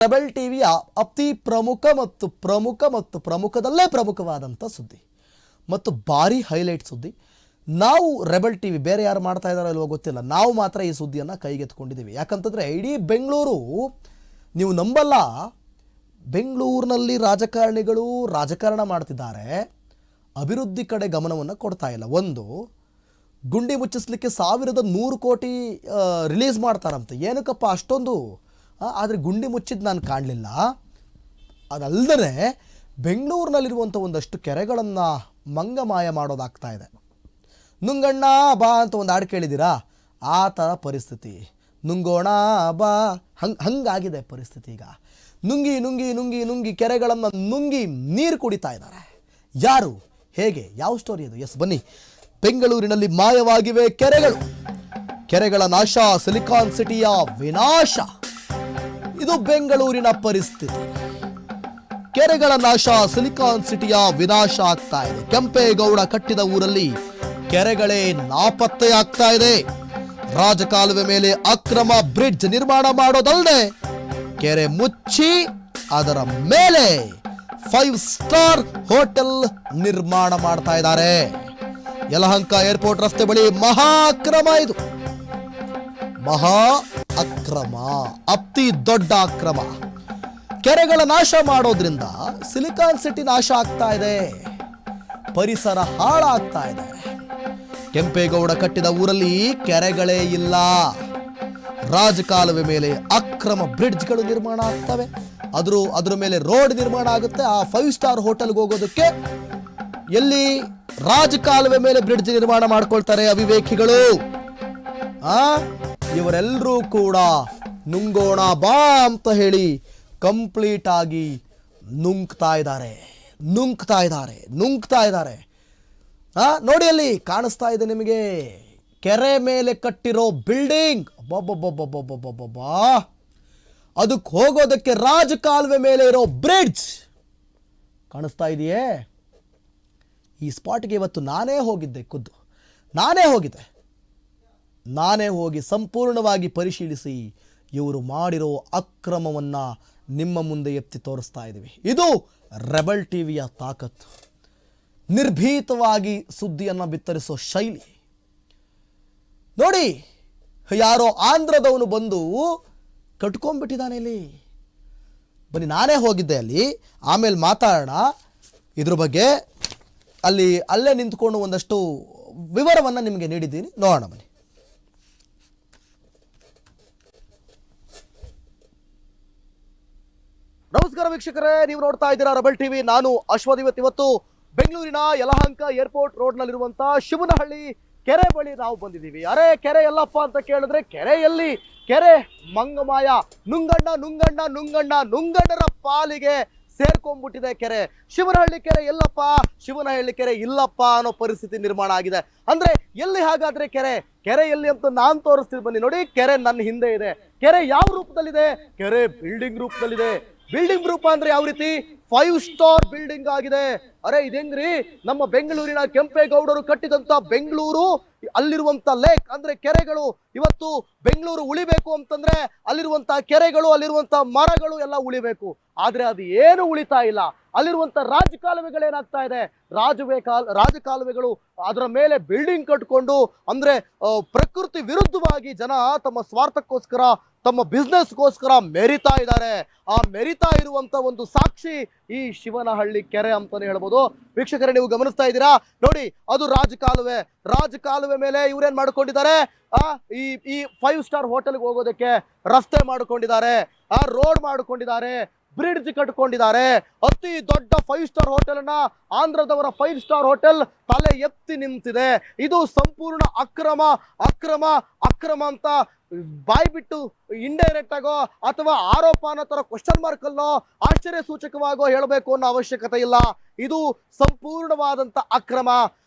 Rebel ಟಿವಿಯ ಅತಿ ಪ್ರಮುಖದಲ್ಲೇ ಪ್ರಮುಖವಾದಂಥ ಸುದ್ದಿ ಮತ್ತು ಭಾರಿ ಹೈಲೈಟ್ ಸುದ್ದಿ. ನಾವು ರೆಬೆಲ್ ಟಿವಿ ಬೇರೆ ಯಾರು ಮಾಡ್ತಾ ಇದ್ದಾರೋ ಇಲ್ವೋ ಗೊತ್ತಿಲ್ಲ, ನಾವು ಮಾತ್ರ ಈ ಸುದ್ದಿಯನ್ನು ಕೈಗೆತ್ತಿಕೊಂಡಿದ್ದೀವಿ. ಯಾಕಂತಂದರೆ ಇಡೀ ಬೆಂಗಳೂರು, ನೀವು ನಂಬಲ್ಲ, ಬೆಂಗಳೂರಿನಲ್ಲಿ ರಾಜಕಾರಣಿಗಳು ರಾಜಕಾರಣ ಮಾಡ್ತಿದ್ದಾರೆ, ಅಭಿವೃದ್ಧಿ ಕಡೆ ಗಮನವನ್ನು ಕೊಡ್ತಾ ಇಲ್ಲ. ಒಂದು, ಗುಂಡಿ ಮುಚ್ಚಿಸ್ಲಿಕ್ಕೆ 1,100 ಕೋಟಿ ರಿಲೀಸ್ ಮಾಡ್ತಾರಂತೆ. ಏನಕ್ಕಪ್ಪ ಅಷ್ಟೊಂದು? ಆದರೆ ಗುಂಡಿ ಮುಚ್ಚಿದ್ದು ನಾನು ಕಾಣಲಿಲ್ಲ. ಅದಲ್ಲದೆ ಬೆಂಗಳೂರಿನಲ್ಲಿರುವಂಥ ಒಂದಷ್ಟು ಕೆರೆಗಳನ್ನು ಮಂಗಮಾಯ ಮಾಡೋದಾಗ್ತಾ ಇದೆ. ನುಂಗಣ್ಣ ಬಾ ಅಂತ ಒಂದು ಹಾಡು ಕೇಳಿದ್ದೀರಾ? ಆ ಥರ ಪರಿಸ್ಥಿತಿ. ನುಂಗೋಣ ಬಾ, ಹಂಗಾಗಿದೆ ಪರಿಸ್ಥಿತಿ. ಈಗ ನುಂಗಿ ನುಂಗಿ ನುಂಗಿ ನುಂಗಿ ಕೆರೆಗಳನ್ನು ನುಂಗಿ ನೀರು ಕುಡಿತಾ ಇದ್ದಾರೆ. ಯಾರು, ಹೇಗೆ, ಯಾವ ಸ್ಟೋರಿ ಅದು? ಎಸ್, ಬನ್ನಿ. ಬೆಂಗಳೂರಿನಲ್ಲಿ ಮಾಯವಾಗಿವೆ ಕೆರೆಗಳು. ಕೆರೆಗಳ ನಾಶ, ಸಿಲಿಕಾನ್ ಸಿಟಿಯ ವಿನಾಶ. ಇದು ಬೆಂಗಳೂರಿನ ಪರಿಸ್ಥಿತಿ. ಕೆರೆಗಳ ನಾಶ, ಸಿಲಿಕಾನ್ ಸಿಟಿಯ ವಿನಾಶ ಆಗ್ತಾ ಇದೆ. ಕೆಂಪೇಗೌಡ ಕಟ್ಟಿದ ಊರಲ್ಲಿ ಕೆರೆಗಳೇ ನಾಪತ್ತೆ ಆಗ್ತಾ ಇದೆ. ರಾಜಕಾಲುವೆ ಮೇಲೆ ಅಕ್ರಮ ಬ್ರಿಡ್ಜ್ ನಿರ್ಮಾಣ ಮಾಡೋದಲ್ಲದೆ ಕೆರೆ ಮುಚ್ಚಿ ಅದರ ಮೇಲೆ 5 ಸ್ಟಾರ್ ಹೋಟೆಲ್ ನಿರ್ಮಾಣ ಮಾಡ್ತಾ ಇದ್ದಾರೆ. ಯಲಹಂಕ ಏರ್ಪೋರ್ಟ್ ರಸ್ತೆ ಬಳಿ ಮಹಾ ಅಕ್ರಮ. ಇದು ಮಹಾ ಅಕ್ರಮ, ಅತಿ ದೊಡ್ಡ ಅಕ್ರಮ. ಕೆರೆಗಳ ನಾಶ ಮಾಡೋದ್ರಿಂದ ಸಿಲಿಕಾನ್ ಸಿಟಿ ನಾಶ ಆಗ್ತಾ ಇದೆ, ಪರಿಸರ ಹಾಳಾಗ್ತಾ ಇದೆ. ಕೆಂಪೇಗೌಡ ಕಟ್ಟಿದ ಊರಲ್ಲಿ ಕೆರೆಗಳೇ ಇಲ್ಲ. ರಾಜಕಾಲುವೆ ಮೇಲೆ ಅಕ್ರಮ ಬ್ರಿಡ್ಜ್ಗಳು ನಿರ್ಮಾಣ ಆಗ್ತವೆ. ಅದ್ರ ಮೇಲೆ ರೋಡ್ ನಿರ್ಮಾಣ ಆಗುತ್ತೆ. ಆ 5 ಸ್ಟಾರ್ ಹೋಟೆಲ್ಗೆ ಹೋಗೋದಕ್ಕೆ ಎಲ್ಲಿ ರಾಜಕಾಲುವೆ ಮೇಲೆ ಬ್ರಿಡ್ಜ್ ನಿರ್ಮಾಣ ಮಾಡ್ಕೊಳ್ತಾರೆ ಅವಿವೇಕಿಗಳು. ಇವರೆಲ್ಲರೂ ಕೂಡ ನುಂಗೋಣ ಬಾ ಅಂತ ಹೇಳಿ ಕಂಪ್ಲೀಟ್ ಆಗಿ ನುಂಗ್ತಾ ಇದ್ದಾರೆ. ನೋಡಿ, ಅಲ್ಲಿ ಕಾಣಿಸ್ತಾ ಇದೆ ನಿಮಗೆ ಕೆರೆ ಮೇಲೆ ಕಟ್ಟಿರೋ ಬಿಲ್ಡಿಂಗ್. ಅದಕ್ಕೆ ಹೋಗೋದಕ್ಕೆ ರಾಜಕಾಲುವೆ ಮೇಲೆ ಇರೋ ಬ್ರಿಡ್ಜ್ ಕಾಣಿಸ್ತಾ ಇದೆಯೇ? ಈ ಸ್ಪಾಟ್ಗೆ ಇವತ್ತು ನಾನೇ ಹೋಗಿ ಸಂಪೂರ್ಣವಾಗಿ ಪರಿಶೀಲಿಸಿ ಇವರು ಮಾಡಿರೋ ಅಕ್ರಮವನ್ನು ನಿಮ್ಮ ಮುಂದೆ ಎತ್ತಿ ತೋರಿಸ್ತಾ ಇದ್ದೀವಿ. ಇದು ರೆಬೆಲ್ ಟಿವಿಯ ತಾಕತ್ತು. ನಿರ್ಭೀತವಾಗಿ ಸುದ್ದಿಯನ್ನು ಬಿತ್ತರಿಸೋ ಶೈಲಿ ನೋಡಿ. ಯಾರೋ ಆಂಧ್ರದವನು ಬಂದು ಕಟ್ಕೊಂಡ್ಬಿಟ್ಟಿದ್ದಾನೆ ಇಲ್ಲಿ. ಬನ್ನಿ, ನಾನೇ ಹೋಗಿದ್ದೆ ಅಲ್ಲಿ, ಆಮೇಲೆ ಮಾತಾಡೋಣ ಇದ್ರ ಬಗ್ಗೆ. ಅಲ್ಲೇ ನಿಂತ್ಕೊಂಡು ಒಂದಷ್ಟು ವಿವರವನ್ನು ನಿಮಗೆ ನೀಡಿದ್ದೀನಿ, ನೋಡೋಣ ಬನ್ನಿ. ನಮಸ್ಕಾರ ವೀಕ್ಷಕರೇ, ನೀವು ನೋಡ್ತಾ ಇದ್ದೀರಾ ರೆಬೆಲ್ ಟಿವಿ. ನಾನು ಅಶ್ವಥ್. ಇವತ್ತು ಬೆಂಗಳೂರಿನ ಯಲಹಂಕ ಏರ್ಪೋರ್ಟ್ ರೋಡ್ನಲ್ಲಿರುವಂತಹ ಶಿವನಹಳ್ಳಿ ಕೆರೆ ಬಳಿ ನಾವು ಬಂದಿದ್ದೀವಿ. ಅರೆ, ಕೆರೆ ಎಲ್ಲಪ್ಪ ಅಂತ ಕೇಳಿದ್ರೆ ಕೆರೆ ಎಲ್ಲಿ? ಕೆರೆ ಮಂಗಮಾಯ, ನುಂಗಣ್ಣರ ಪಾಲಿಗೆ ಸೇರ್ಕೊಂಡ್ಬಿಟ್ಟಿದೆ ಕೆರೆ. ಶಿವನಹಳ್ಳಿ ಕೆರೆ ಎಲ್ಲಪ್ಪ? ಶಿವನಹಳ್ಳಿ ಕೆರೆ ಇಲ್ಲಪ್ಪ ಅನ್ನೋ ಪರಿಸ್ಥಿತಿ ನಿರ್ಮಾಣ ಆಗಿದೆ. ಅಂದ್ರೆ ಎಲ್ಲಿ ಹಾಗಾದ್ರೆ ಕೆರೆ ಎಲ್ಲಿ ಅಂತ ನಾನು ತೋರಿಸ್ತೀನಿ ಬನ್ನಿ. ನೋಡಿ, ಕೆರೆ ನನ್ನ ಹಿಂದೆ ಇದೆ. ಕೆರೆ ಯಾವ ರೂಪದಲ್ಲಿದೆ? ಕೆರೆ ಬಿಲ್ಡಿಂಗ್ ರೂಪದಲ್ಲಿದೆ. ಬಿಲ್ಡಿಂಗ್ ರೂಪ ಅಂದ್ರೆ ಯಾವ ರೀತಿ? 5 ಸ್ಟಾರ್ ಬಿಲ್ಡಿಂಗ್ ಆಗಿದೆ. ಅರೆ, ಇದೆಂಗ್ರಿ? ನಮ್ಮ ಬೆಂಗಳೂರಿನ ಕೆಂಪೇಗೌಡರು ಕಟ್ಟಿದಂತ ಬೆಂಗಳೂರು, ಅಲ್ಲಿರುವಂತ ಲೇಕ್ ಅಂದ್ರೆ ಕೆರೆಗಳು. ಇವತ್ತು ಬೆಂಗಳೂರು ಉಳಿಬೇಕು ಅಂತಂದ್ರೆ ಅಲ್ಲಿರುವಂತಹ ಕೆರೆಗಳು, ಅಲ್ಲಿರುವಂತಹ ಮರಗಳು ಎಲ್ಲ ಉಳಿಬೇಕು. ಆದ್ರೆ ಅದು ಏನು ಉಳಿತಾ ಇಲ್ಲ. ಅಲ್ಲಿರುವಂತ ರಾಜಕಾಲುವೆಗಳೇನಾಗ್ತಾ ಇದೆ? ರಾಜಕಾಲುವೆಗಳು ಅದರ ಮೇಲೆ ಬಿಲ್ಡಿಂಗ್ ಕಟ್ಕೊಂಡು, ಅಂದ್ರೆ ಪ್ರಕೃತಿ ವಿರುದ್ಧವಾಗಿ ಜನ ತಮ್ಮ ಸ್ವಾರ್ಥಕ್ಕೋಸ್ಕರ, ತಮ್ಮ ಬಿಸ್ನೆಸ್ಗೋಸ್ಕರ ಮೆರಿತಾ ಇದ್ದಾರೆ. ಆ ಮೆರಿತಾ ಇರುವಂತ ಒಂದು ಸಾಕ್ಷಿ ಈ ಶಿವನಹಳ್ಳಿ ಕೆರೆ ಅಂತಾನೆ ಹೇಳ್ಬೋದು. ವೀಕ್ಷಕರೇ, ನೀವು ಗಮನಿಸ್ತಾ ಇದ್ದೀರಾ ನೋಡಿ, ಅದು ರಾಜಕಾಲುವೆ ಮೇಲೆ ಇವ್ರೇನ್ ಮಾಡ್ಕೊಂಡಿದ್ದಾರೆ? ಈ 5 ಸ್ಟಾರ್ ಹೋಟೆಲ್ಗೆ ಹೋಗೋದಕ್ಕೆ ರಸ್ತೆ ಮಾಡ್ಕೊಂಡಿದ್ದಾರೆ, ರೋಡ್ ಮಾಡ್ಕೊಂಡಿದ್ದಾರೆ, ಬ್ರಿಡ್ಜ್ ಕಟ್ಕೊಂಡಿದ್ದಾರೆ. ಅತಿ ದೊಡ್ಡ 5 ಸ್ಟಾರ್ ಹೋಟೆಲ್ ಅನ್ನ, ಆಂಧ್ರದವರ 5 ಸ್ಟಾರ್ ಹೋಟೆಲ್ ತಲೆ ಎತ್ತಿ ನಿಂತಿದೆ. ಇದು ಸಂಪೂರ್ಣ ಅಕ್ರಮ ಅಂತ ಬಾಯ್ ಬಿಟ್ಟು ಇಂಡೈರೆಕ್ಟ್ ಆಗೋ ಅಥವಾ ಆರೋಪ ಅನ್ನೋ ತರ ಕ್ವಶನ್ ಮಾರ್ಕ್ ಅಲ್ಲೋ ಆಶ್ಚರ್ಯ ಸೂಚಕವಾಗೋ ಹೇಳಬೇಕು ಅನ್ನೋ ಅವಶ್ಯಕತೆ ಇಲ್ಲ. ಇದು ಸಂಪೂರ್ಣವಾದಂತ ಅಕ್ರಮ.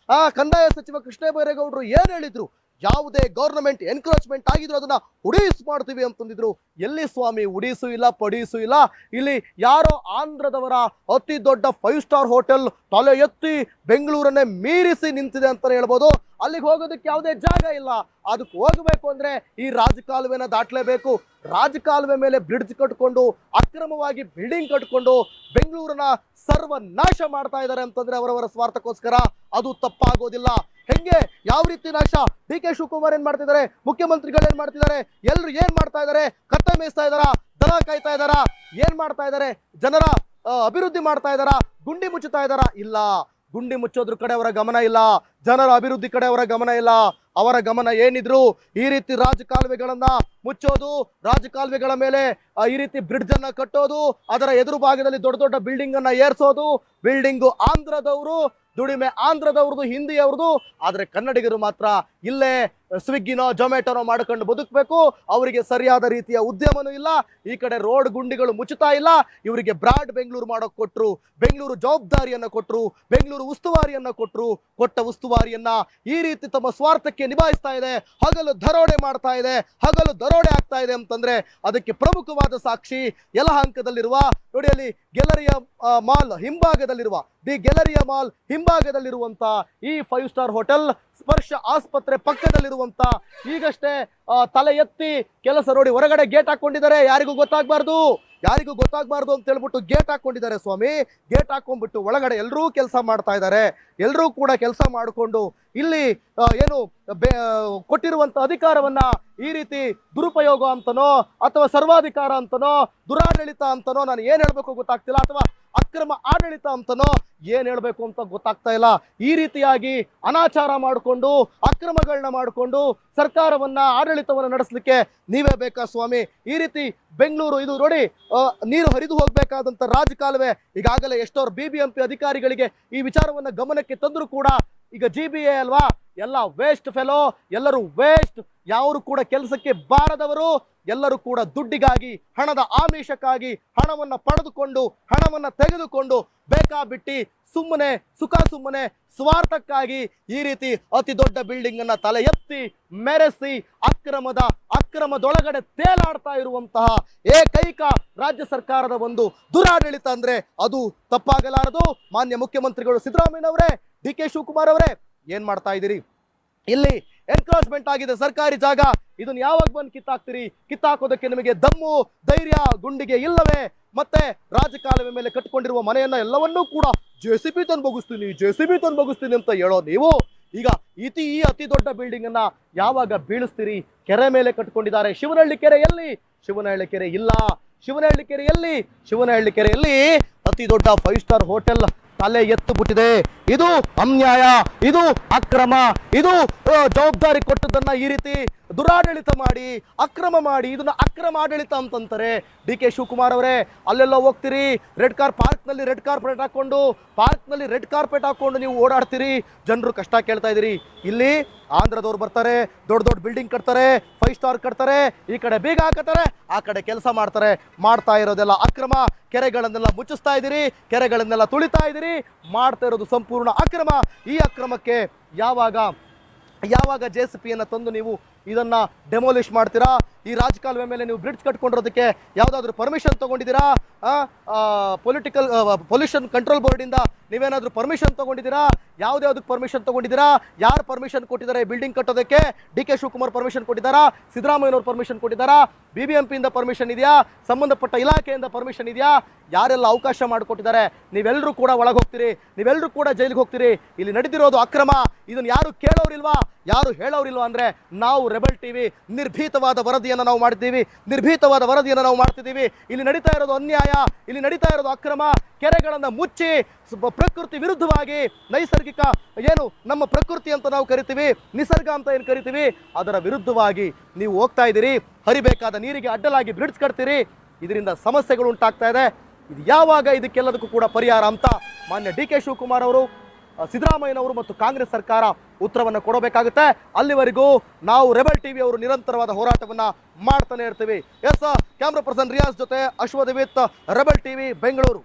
ಕಂದಾಯ ಸಚಿವ ಕೃಷ್ಣ ಬೈರೇಗೌಡರು ಏನ್ ಹೇಳಿದ್ರು? ಯಾವುದೇ ಗೌರ್ನಮೆಂಟ್ ಎನ್ಕ್ರೋಚ್ಮೆಂಟ್ ಆಗಿದ್ರು ಅದನ್ನ ಉಡೀಸ್ ಮಾಡ್ತೀವಿ ಅಂತಂದಿದ್ರು. ಎಲ್ಲಿ ಸ್ವಾಮಿ ಉಡೀಸು ಇಲ್ಲ, ಪಡೀಸು ಇಲ್ಲ. ಇಲ್ಲಿ ಯಾರೋ ಆಂಧ್ರದವರ ಅತಿ ದೊಡ್ಡ 5 ಸ್ಟಾರ್ ಹೋಟೆಲ್ ತಲೆ ಎತ್ತಿ ಬೆಂಗಳೂರನ್ನೇ ಮೀರಿಸಿ ನಿಂತಿದೆ ಅಂತಾನೆ ಹೇಳ್ಬೋದು. ಅಲ್ಲಿಗೆ ಹೋಗೋದಕ್ಕೆ ಯಾವುದೇ ಜಾಗ ಇಲ್ಲ. ಅದಕ್ಕೆ ಹೋಗಬೇಕು ಅಂದ್ರೆ ಈ ರಾಜಕಾಲುವೆನ ದಾಟಲೇಬೇಕು. ರಾಜಕಾಲುವೆ ಮೇಲೆ ಬ್ರಿಡ್ಜ್ ಕಟ್ಕೊಂಡು ಅಕ್ರಮವಾಗಿ ಬಿಲ್ಡಿಂಗ್ ಕಟ್ಕೊಂಡು ಬೆಂಗಳೂರನ್ನ ಸರ್ವನಾಶ ಮಾಡ್ತಾ ಇದ್ದಾರೆ ಅಂತಂದ್ರೆ ಅವರವರ ಸ್ವಾರ್ಥಕ್ಕೋಸ್ಕರ. ಅದು ತಪ್ಪಾಗೋದಿಲ್ಲ. ಹೆಂಗೆ, ಯಾವ ರೀತಿ ನಾಶ? ಡಿ ಕೆ ಶಿವಕುಮಾರ್ ಏನ್ ಮಾಡ್ತಿದ್ದಾರೆ, ಮುಖ್ಯಮಂತ್ರಿಗಳು ಏನ್ ಮಾಡ್ತಿದ್ದಾರೆ, ಎಲ್ರು ಏನ್ ಮಾಡ್ತಾ ಇದ್ದಾರೆ? ಕತ್ತೆ ಮೇಯಿಸ್ತಾ ಇದಾರ, ದನ ಕಾಯ್ತಾ ಇದಾರ, ಏನ್ ಮಾಡ್ತಾ ಇದ್ದಾರೆ? ಜನರ ಅಭಿವೃದ್ಧಿ ಮಾಡ್ತಾ ಇದಾರ, ಗುಂಡಿ ಮುಚ್ಚುತ್ತಾ ಇದಾರ? ಇಲ್ಲ, ಗುಂಡಿ ಮುಚ್ಚೋದ್ರ ಕಡೆ ಅವರ ಗಮನ ಇಲ್ಲ, ಜನರ ಅಭಿವೃದ್ಧಿ ಕಡೆ ಅವರ ಗಮನ ಇಲ್ಲ. ಅವರ ಗಮನ ಏನಿದ್ರು ಈ ರೀತಿ ರಾಜಕಾಲುವೆಗಳನ್ನ ಮುಚ್ಚೋದು, ರಾಜಕಾಲುವೆಗಳ ಮೇಲೆ ಈ ರೀತಿ ಬ್ರಿಡ್ಜ್ ಅನ್ನ ಕಟ್ಟೋದು, ಅದರ ಎದುರು ಭಾಗದಲ್ಲಿ ದೊಡ್ಡ ದೊಡ್ಡ ಬಿಲ್ಡಿಂಗ್ ಅನ್ನ ಏರ್ಸೋದು. ಬಿಲ್ಡಿಂಗು ಆಂಧ್ರದವರು, ದುಡಿಮೆ ಆಂಧ್ರದವ್ರದು, ಹಿಂದಿಯವ್ರದು. ಆದ್ರೆ ಕನ್ನಡಿಗರು ಮಾತ್ರ ಇಲ್ಲೇ ಸ್ವಿಗ್ಗಿನೋ ಜೊಮ್ಯಾಟೋನೋ ಮಾಡ್ಕೊಂಡು ಬದುಕಬೇಕು. ಅವರಿಗೆ ಸರಿಯಾದ ರೀತಿಯ ಉದ್ಯಮನೂ ಇಲ್ಲ. ಈ ಕಡೆ ರೋಡ್ ಗುಂಡಿಗಳು ಮುಚ್ಚುತ್ತಾ ಇಲ್ಲ. ಇವರಿಗೆ ಬ್ರಾಡ್ ಬೆಂಗಳೂರು ಮಾಡೋಕ್ ಕೊಟ್ರು, ಬೆಂಗಳೂರು ಜವಾಬ್ದಾರಿಯನ್ನ ಕೊಟ್ರು, ಬೆಂಗಳೂರು ಉಸ್ತುವಾರಿಯನ್ನ ಕೊಟ್ರು. ಕೊಟ್ಟ ಉಸ್ತುವಾರಿಯನ್ನ ಈ ರೀತಿ ತಮ್ಮ ಸ್ವಾರ್ಥಕ್ಕೆ ನಿಭಾಯಿಸ್ತಾ ಇದೆ. ಹಗಲು ದರೋಡೆ ಮಾಡ್ತಾ ಇದೆ, ಹಗಲು ದರೋಡೆ ಆಗ್ತಾ ಇದೆ ಅಂತಂದ್ರೆ ಅದಕ್ಕೆ ಪ್ರಮುಖವಾದ ಸಾಕ್ಷಿ ಯಲಹಂಕದಲ್ಲಿರುವ ನೋಡಿ, ಅಲ್ಲಿ ಗ್ಯಾಲರಿಯ ಮಾಲ್ ಹಿಂಭಾಗದಲ್ಲಿರುವ ದಿ ಗ್ಯಾಲರಿಯ ಮಾಲ್ ಹಿಂಭಾಗದಲ್ಲಿರುವಂತ ಈ 5 ಸ್ಟಾರ್ ಹೋಟೆಲ್, ಸ್ಪರ್ಶ ಆಸ್ಪತ್ರೆ ಪಕ್ಕದಲ್ಲಿರುವಂತ, ಈಗಷ್ಟೇ ತಲೆ ಎತ್ತಿ ಕೆಲಸ ನೋಡಿ ಹೊರಗಡೆ ಗೇಟ್ ಹಾಕೊಂಡಿದ್ದಾರೆ. ಯಾರಿಗೂ ಗೊತ್ತಾಗ್ಬಾರ್ದು ಅಂತ ಹೇಳ್ಬಿಟ್ಟು ಗೇಟ್ ಹಾಕೊಂಡಿದ್ದಾರೆ ಸ್ವಾಮಿ. ಗೇಟ್ ಹಾಕೊಂಡ್ಬಿಟ್ಟು ಒಳಗಡೆ ಎಲ್ಲರೂ ಕೆಲಸ ಮಾಡ್ತಾ ಇದ್ದಾರೆ. ಎಲ್ಲರೂ ಕೂಡ ಕೆಲಸ ಮಾಡಿಕೊಂಡು ಇಲ್ಲಿ ಏನು ಕೊಟ್ಟಿರುವಂತ ಅಧಿಕಾರವನ್ನ ಈ ರೀತಿ ದುರುಪಯೋಗ ಅಂತನೋ ಅಥವಾ ಸರ್ವಾಧಿಕಾರ ಅಂತನೋ ದುರಾಡಳಿತ ಅಂತನೋ ನಾನು ಏನ್ ಹೇಳ್ಬೇಕು ಗೊತ್ತಾಗ್ತಿಲ್ಲ, ಅಥವಾ ಅಕ್ರಮ ಆಡಳಿತ ಅಂತನೋ ಏನ್ ಹೇಳ್ಬೇಕು ಅಂತ ಗೊತ್ತಾಗ್ತಾ ಇಲ್ಲ. ಈ ರೀತಿಯಾಗಿ ಅನಾಚಾರ ಮಾಡಿಕೊಂಡು ಅಕ್ರಮಗಳನ್ನ ಮಾಡಿಕೊಂಡು ಸರ್ಕಾರವನ್ನ ಆಡಳಿತವನ್ನ ನಡೆಸಲಿಕ್ಕೆ ನೀವೇ ಬೇಕಾ ಸ್ವಾಮಿ? ಈ ರೀತಿ ಬೆಂಗಳೂರು ಇದು ನೋಡಿ, ನೀರು ಹರಿದು ಹೋಗ್ಬೇಕಾದಂತ ರಾಜಕಾಲುವೆ ಈಗಾಗಲೇ ಎಷ್ಟೋ BBMP ಅಧಿಕಾರಿಗಳಿಗೆ ಈ ವಿಚಾರವನ್ನ ಗಮನಕ್ಕೆ ತಂದ್ರು ಕೂಡ ಈಗ GBA ಅಲ್ವಾ, ಎಲ್ಲ ವೇಸ್ಟ್ ಫೆಲೋ, ಎಲ್ಲರೂ ವೇಸ್ಟ್, ಯಾರು ಕೂಡ ಕೆಲಸಕ್ಕೆ ಬಾರದವರು, ಎಲ್ಲರೂ ಕೂಡ ದುಡ್ಡಿಗಾಗಿ, ಹಣದ ಆಮಿಷಕ್ಕಾಗಿ ಹಣವನ್ನ ಪಡೆದುಕೊಂಡು ಹಣವನ್ನ ತೆಗೆದುಕೊಂಡು ಬೇಕಾಬಿಟ್ಟಿ ಸುಮ್ಮನೆ ಸ್ವಾರ್ಥಕ್ಕಾಗಿ ಈ ರೀತಿ ಅತಿ ದೊಡ್ಡ ಬಿಲ್ಡಿಂಗ್ ಅನ್ನ ತಲೆ ಎತ್ತಿ ಮೆರೆಸಿ ಅಕ್ರಮದೊಳಗಡೆ ತೇಲಾಡ್ತಾ ಇರುವಂತಹ ಏಕೈಕ ರಾಜ್ಯ ಸರ್ಕಾರದ ಒಂದು ದುರಾಡಳಿತ ಅಂದ್ರೆ ಅದು ತಪ್ಪಾಗಲಾರದು. ಮಾನ್ಯ ಮುಖ್ಯಮಂತ್ರಿಗಳು ಸಿದ್ದರಾಮಯ್ಯನವರೇ, ಡಿ ಕೆ ಶಿವಕುಮಾರ್ ಅವರೇ, ಏನ್ ಮಾಡ್ತಾ ಇದ್ದೀರಿ? ಇಲ್ಲಿ ಎನ್ಕ್ರೋಚ್ಮೆಂಟ್ ಆಗಿದೆ ಸರ್ಕಾರಿ ಜಾಗ, ಇದನ್ನ ಯಾವಾಗ ಬಂದು ಕಿತ್ತಾಕೋದಕ್ಕೆ ನಿಮಗೆ ದಮ್ಮು ಧೈರ್ಯ ಗುಂಡಿಗೆ ಇಲ್ಲವೇ? ಮತ್ತೆ ರಾಜಕಾಲುವೆ ಮೇಲೆ ಕಟ್ಕೊಂಡಿರುವ ಮನೆಯನ್ನ ಎಲ್ಲವನ್ನೂ ಕೂಡ JCB ತಂದು ಬಗ್ಗಿಸ್ತೀನಿ ಅಂತ ಹೇಳೋ ನೀವು ಈಗ ಈ ಅತಿ ದೊಡ್ಡ ಬಿಲ್ಡಿಂಗ್ ಅನ್ನ ಯಾವಾಗ ಬೀಳಿಸ್ತೀರಿ? ಕೆರೆ ಮೇಲೆ ಕಟ್ಕೊಂಡಿದ್ದಾರೆ. ಶಿವನಹಳ್ಳಿ ಕೆರೆ ಎಲ್ಲಿ? ಶಿವನಹಳ್ಳಿ ಕೆರೆ ಇಲ್ಲ. ಶಿವನಹಳ್ಳಿ ಕೆರೆಯಲ್ಲಿ ಅತಿ ದೊಡ್ಡ 5 ಸ್ಟಾರ್ ಹೋಟೆಲ್ ತಲೆ ಎತ್ತು ಬಿಟ್ಟಿದೆ. ಇದು ಅನ್ಯಾಯ, ಇದು ಅಕ್ರಮ, ಇದು ಜವಾಬ್ದಾರಿ ಕೊಟ್ಟದನ್ನ ಈ ರೀತಿ ದುರಾಡಳಿತ ಮಾಡಿ ಅಕ್ರಮ ಮಾಡಿ ಇದನ್ನ ಅಕ್ರಮ ಆಡಳಿತ ಅಂತಂತಾರೆ. ಡಿ ಕೆ ಶಿವಕುಮಾರ್ ಅವರೇ, ಅಲ್ಲೆಲ್ಲ ಹೋಗ್ತೀರಿ, ಪಾರ್ಕ್ನಲ್ಲಿ ರೆಡ್ ಕಾರ್ಪೆಟ್ ಹಾಕೊಂಡು ನೀವು ಓಡಾಡ್ತೀರಿ, ಜನರು ಕಷ್ಟ ಕೇಳ್ತಾ ಇದ್ದೀರಿ. ಇಲ್ಲಿ ಆಂಧ್ರದವ್ರು ಬರ್ತಾರೆ, ದೊಡ್ಡ ಬಿಲ್ಡಿಂಗ್ ಕಟ್ತಾರೆ, 5 ಸ್ಟಾರ್ ಕಟ್ತಾರೆ, ಈ ಕಡೆ ಬೀಗ ಹಾಕತಾರೆ, ಆ ಕಡೆ ಕೆಲಸ ಮಾಡ್ತಾರೆ. ಮಾಡ್ತಾ ಇರೋದೆಲ್ಲ ಅಕ್ರಮ. ಕೆರೆಗಳನ್ನೆಲ್ಲ ಮುಚ್ಚಿಸ್ತಾ ಇದ್ದೀರಿ, ಕೆರೆಗಳನ್ನೆಲ್ಲ ತುಳಿತಾ ಇದ್ದೀರಿ, ಮಾಡ್ತಾ ಇರೋದು ಸಂಪೂರ್ಣ ಅಕ್ರಮ. ಈ ಅಕ್ರಮಕ್ಕೆ ಯಾವಾಗ JCBಯನ್ನು ತಂದು ನೀವು ಇದನ್ನ ಡೆಮೋಲಿಷ್ ಮಾಡ್ತೀರಾ? ಈ ರಾಜಕಾಲುವೆ ಮೇಲೆ ನೀವು ಬ್ರಿಡ್ಜ್ ಕಟ್ಕೊಂಡಿರೋದಕ್ಕೆ ಯಾವುದಾದ್ರೂ ಪರ್ಮಿಷನ್ ತಗೊಂಡಿದ್ದೀರಾ? ಪೊಲ್ಯೂಷನ್ ಕಂಟ್ರೋಲ್ ಬೋರ್ಡ್ ಇಂದ ನೀವೇನಾದ್ರೂ ಪರ್ಮಿಷನ್ ತಗೊಂಡಿದ್ದೀರಾ? ಯಾವ್ದಕ್ಕೆ ಪರ್ಮಿಷನ್ ತಗೊಂಡಿದ್ದೀರಾ? ಯಾರು ಪರ್ಮಿಷನ್ ಕೊಟ್ಟಿದ್ದಾರೆ ಬಿಲ್ಡಿಂಗ್ ಕಟ್ಟೋದಕ್ಕೆ? ಡಿ ಕೆ ಶಿವಕುಮಾರ್ ಪರ್ಮಿಷನ್ ಕೊಟ್ಟಿದ್ದಾರಾ? ಸಿದ್ದರಾಮಯ್ಯನವರು ಪರ್ಮಿಷನ್ ಕೊಟ್ಟಿದ್ದಾರಾ? BBMP ಇಂದ ಪರ್ಮಿಷನ್ ಇದೆಯಾ? ಸಂಬಂಧಪಟ್ಟ ಇಲಾಖೆಯಿಂದ ಪರ್ಮಿಷನ್ ಇದೆಯಾ? ಯಾರೆಲ್ಲ ಅವಕಾಶ ಮಾಡಿಕೊಟ್ಟಿದ್ದಾರೆ? ನೀವೆಲ್ಲರೂ ಕೂಡ ಒಳಗೆ ಹೋಗ್ತೀರಿ, ನೀವೆಲ್ಲರೂ ಕೂಡ ಜೈಲಿಗೆ ಹೋಗ್ತೀರಿ. ಇಲ್ಲಿ ನಡೆದಿರೋದು ಅಕ್ರಮ. ಇದನ್ನು ಯಾರು ಕೇಳೋರಿಲ್ವಾ, ಯಾರು ಹೇಳೋರಿಲ್ವಾ ಅಂದ್ರೆ ನಾವು ರೆಬೆಲ್ ಟಿವಿ ನಿರ್ಭೀತವಾದ ವರದಿಯನ್ನು ನಾವು ಮಾಡ್ತಿದ್ದೀವಿ. ಇಲ್ಲಿ ನಡೀತಾ ಇರೋದು ಅನ್ಯಾಯ, ಇಲ್ಲಿ ನಡೀತಾ ಇರೋದು ಅಕ್ರಮ. ಕೆರೆಗಳನ್ನು ಮುಚ್ಚಿ ಪ್ರಕೃತಿ ವಿರುದ್ಧವಾಗಿ ನೈಸರ್ಗಿಕ ಏನು ನಮ್ಮ ಪ್ರಕೃತಿ ಅಂತ ನಾವು ಕರಿತೀವಿ, ನಿಸರ್ಗ ಅಂತ ಏನು ಕರಿತೀವಿ, ಅದರ ವಿರುದ್ಧವಾಗಿ ನೀವು ಹೋಗ್ತಾ ಇದ್ದೀರಿ. ಹರಿಬೇಕಾದ ನೀರಿಗೆ ಅಡ್ಡಲಾಗಿ ಬ್ರಿಡ್ಜ್ ಕಟ್ತೀರಿ. ಇದರಿಂದ ಸಮಸ್ಯೆಗಳು ಉಂಟಾಗ್ತಾ ಇದೆ. ಇದು ಯಾವಾಗ ಇದಕ್ಕೆಲ್ಲದಕ್ಕೂ ಕೂಡ ಪರಿಹಾರ ಅಂತ ಮಾನ್ಯ ಡಿ ಕೆ ಶಿವಕುಮಾರ್ ಅವರು, ಸಿದ್ದರಾಮಯ್ಯನವರು ಮತ್ತು ಕಾಂಗ್ರೆಸ್ ಸರ್ಕಾರ ಉತ್ತರವನ್ನು ಕೊಡಬೇಕಾಗುತ್ತೆ. ಅಲ್ಲಿವರೆಗೂ ನಾವು ರೆಬೆಲ್ ಟಿವಿ ಅವರು ನಿರಂತರವಾದ ಹೋರಾಟವನ್ನ ಮಾಡ್ತಾನೆ ಇರ್ತೀವಿ. ಎಸ್, ಕ್ಯಾಮ್ರಾ ಪರ್ಸನ್ ರಿಯಾಜ್ ಜೊತೆ Ashwath with rebel TV Bengaluru.